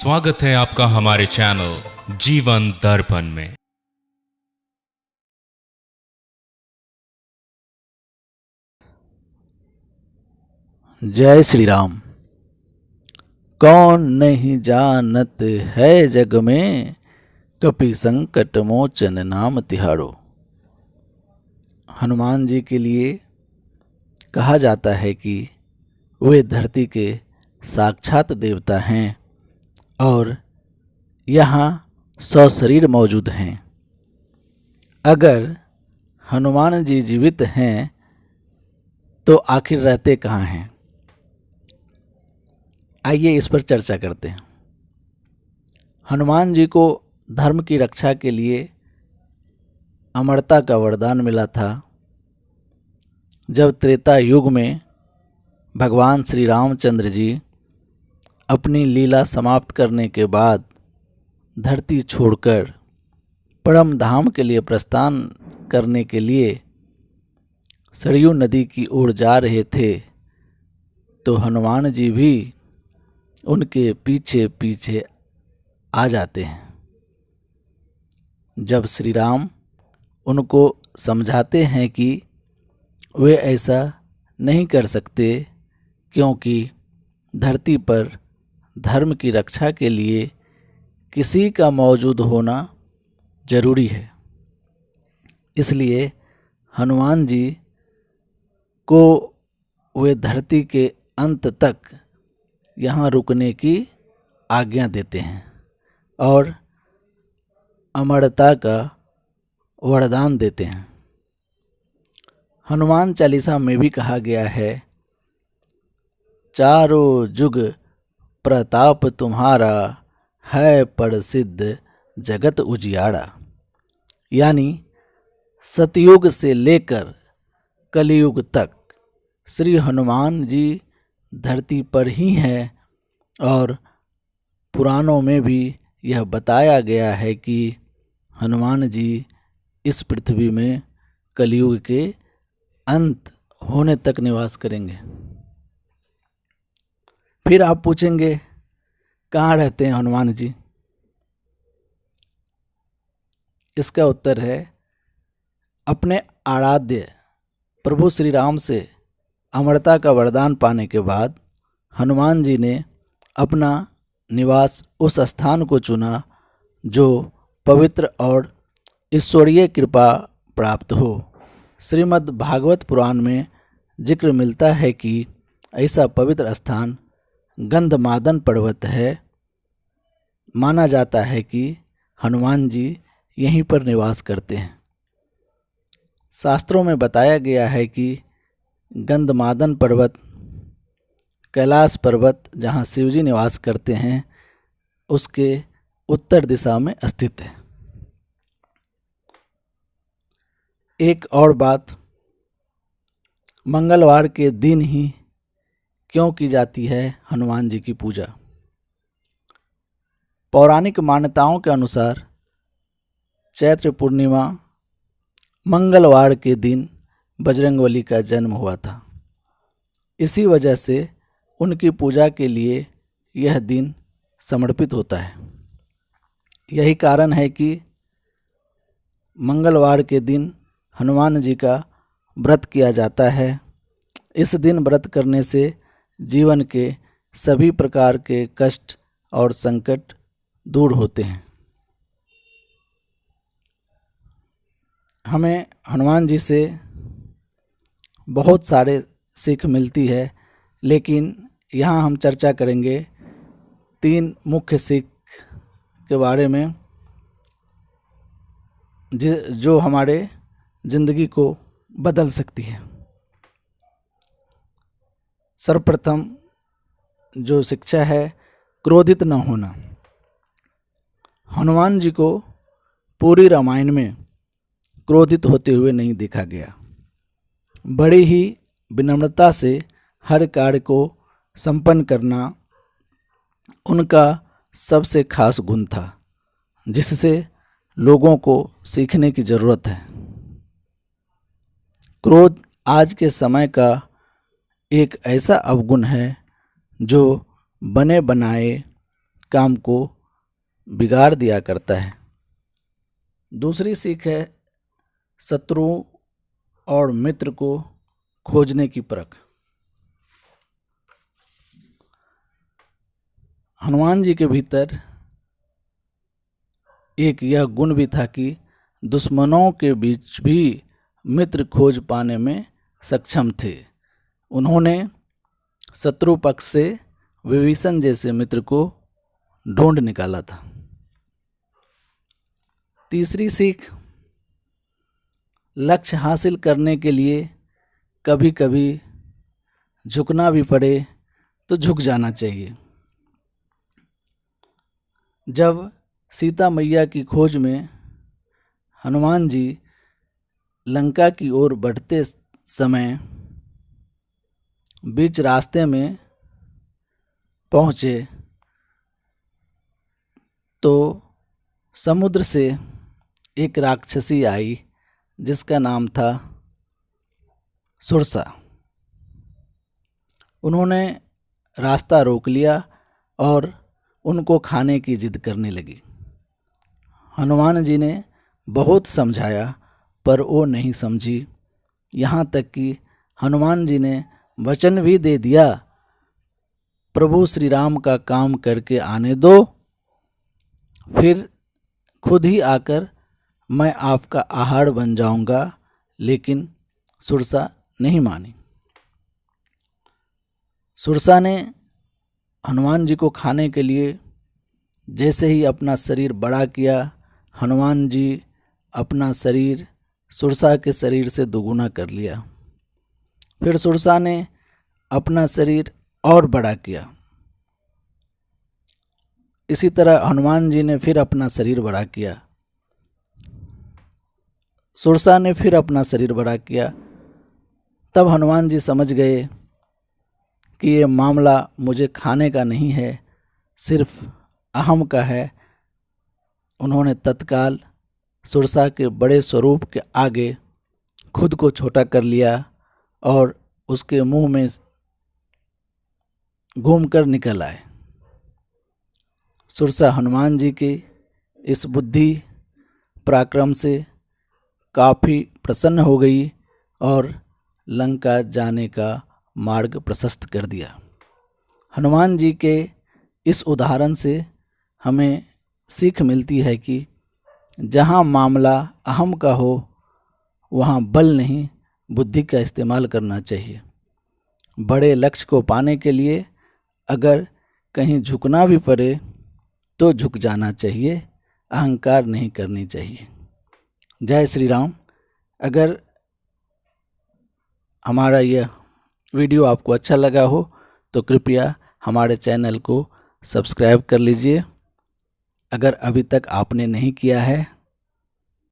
स्वागत है आपका हमारे चैनल जीवन दर्पण में। जय श्री राम। कौन नहीं जानत है जग में, कपि संकट मोचन नाम तिहारो। हनुमान जी के लिए कहा जाता है कि वे धरती के साक्षात देवता हैं और यहाँ सशरीर मौजूद हैं। अगर हनुमान जी जीवित हैं तो आखिर रहते कहाँ हैं? आइए इस पर चर्चा करते हैं। हनुमान जी को धर्म की रक्षा के लिए अमरता का वरदान मिला था। जब त्रेता युग में भगवान श्री रामचंद्र जी अपनी लीला समाप्त करने के बाद धरती छोड़कर परम धाम के लिए प्रस्थान करने के लिए सरयू नदी की ओर जा रहे थे, तो हनुमान जी भी उनके पीछे पीछे आ जाते हैं। जब श्री राम उनको समझाते हैं कि वे ऐसा नहीं कर सकते क्योंकि धरती पर धर्म की रक्षा के लिए किसी का मौजूद होना जरूरी है, इसलिए हनुमान जी को वे धरती के अंत तक यहाँ रुकने की आज्ञा देते हैं और अमरता का वरदान देते हैं। हनुमान चालीसा में भी कहा गया है, चारों जुग प्रताप तुम्हारा, है प्रसिद्ध जगत उजियारा। यानी सतयुग से लेकर कलयुग तक श्री हनुमान जी धरती पर ही हैं और पुराणों में भी यह बताया गया है कि हनुमान जी इस पृथ्वी में कलयुग के अंत होने तक निवास करेंगे। फिर आप पूछेंगे कहाँ रहते हैं हनुमान जी? इसका उत्तर है, अपने आराध्य प्रभु श्री राम से अमरता का वरदान पाने के बाद हनुमान जी ने अपना निवास उस स्थान को चुना जो पवित्र और ईश्वरीय कृपा प्राप्त हो। श्रीमद् भागवत पुराण में जिक्र मिलता है कि ऐसा पवित्र स्थान गंधमादन पर्वत है। माना जाता है कि हनुमान जी यहीं पर निवास करते हैं। शास्त्रों में बताया गया है कि गंधमादन पर्वत कैलाश पर्वत जहाँ शिवजी निवास करते हैं उसके उत्तर दिशा में स्थित है। एक और बात, मंगलवार के दिन ही क्यों की जाती है हनुमान जी की पूजा? पौराणिक मान्यताओं के अनुसार चैत्र पूर्णिमा मंगलवार के दिन बजरंगबली का जन्म हुआ था। इसी वजह से उनकी पूजा के लिए यह दिन समर्पित होता है। यही कारण है कि मंगलवार के दिन हनुमान जी का व्रत किया जाता है। इस दिन व्रत करने से जीवन के सभी प्रकार के कष्ट और संकट दूर होते हैं। हमें हनुमान जी से बहुत सारे सीख मिलती है, लेकिन यहाँ हम चर्चा करेंगे 3 मुख्य सीख के बारे में जो हमारे जिंदगी को बदल सकती है। सर्वप्रथम जो शिक्षा है, क्रोधित न होना। हनुमान जी को पूरी रामायण में क्रोधित होते हुए नहीं देखा गया। बड़ी ही विनम्रता से हर कार्य को संपन्न करना उनका सबसे खास गुण था, जिससे लोगों को सीखने की ज़रूरत है। क्रोध आज के समय का एक ऐसा अवगुण है जो बने बनाए काम को बिगाड़ दिया करता है। दूसरी सीख है शत्रु और मित्र को खोजने की परख। हनुमान जी के भीतर एक यह गुण भी था कि दुश्मनों के बीच भी मित्र खोज पाने में सक्षम थे। उन्होंने शत्रु पक्ष से विभीषण जैसे मित्र को ढूंढ निकाला था। तीसरी सीख, लक्ष्य हासिल करने के लिए कभी कभी झुकना भी पड़े तो झुक जाना चाहिए। जब सीता मैया की खोज में हनुमान जी लंका की ओर बढ़ते समय बीच रास्ते में पहुँचे तो समुद्र से एक राक्षसी आई जिसका नाम था सुरसा। उन्होंने रास्ता रोक लिया और उनको खाने की जिद करने लगी। हनुमान जी ने बहुत समझाया पर वो नहीं समझी। यहाँ तक कि हनुमान जी ने वचन भी दे दिया, प्रभु श्री राम का काम करके आने दो, फिर खुद ही आकर मैं आपका आहार बन जाऊंगा। लेकिन सुरसा नहीं मानी। सुरसा ने हनुमान जी को खाने के लिए जैसे ही अपना शरीर बड़ा किया, हनुमान जी अपना शरीर सुरसा के शरीर से दुगुना कर लिया। फिर सुरसा ने अपना शरीर और बड़ा किया। इसी तरह हनुमान जी ने फिर अपना शरीर बड़ा किया। सुरसा ने फिर अपना शरीर बड़ा किया। तब हनुमान जी समझ गए कि ये मामला मुझे खाने का नहीं है, सिर्फ अहम का है। उन्होंने तत्काल सुरसा के बड़े स्वरूप के आगे खुद को छोटा कर लिया और उसके मुंह में घूमकर निकल आए। सुरसा हनुमान जी के इस बुद्धि पराक्रम से काफ़ी प्रसन्न हो गई और लंका जाने का मार्ग प्रशस्त कर दिया। हनुमान जी के इस उदाहरण से हमें सीख मिलती है कि जहाँ मामला अहम का हो वहाँ बल नहीं बुद्धि का इस्तेमाल करना चाहिए। बड़े लक्ष्य को पाने के लिए अगर कहीं झुकना भी पड़े तो झुक जाना चाहिए, अहंकार नहीं करनी चाहिए। जय श्री राम। अगर हमारा यह वीडियो आपको अच्छा लगा हो तो कृपया हमारे चैनल को सब्सक्राइब कर लीजिए। अगर अभी तक आपने नहीं किया है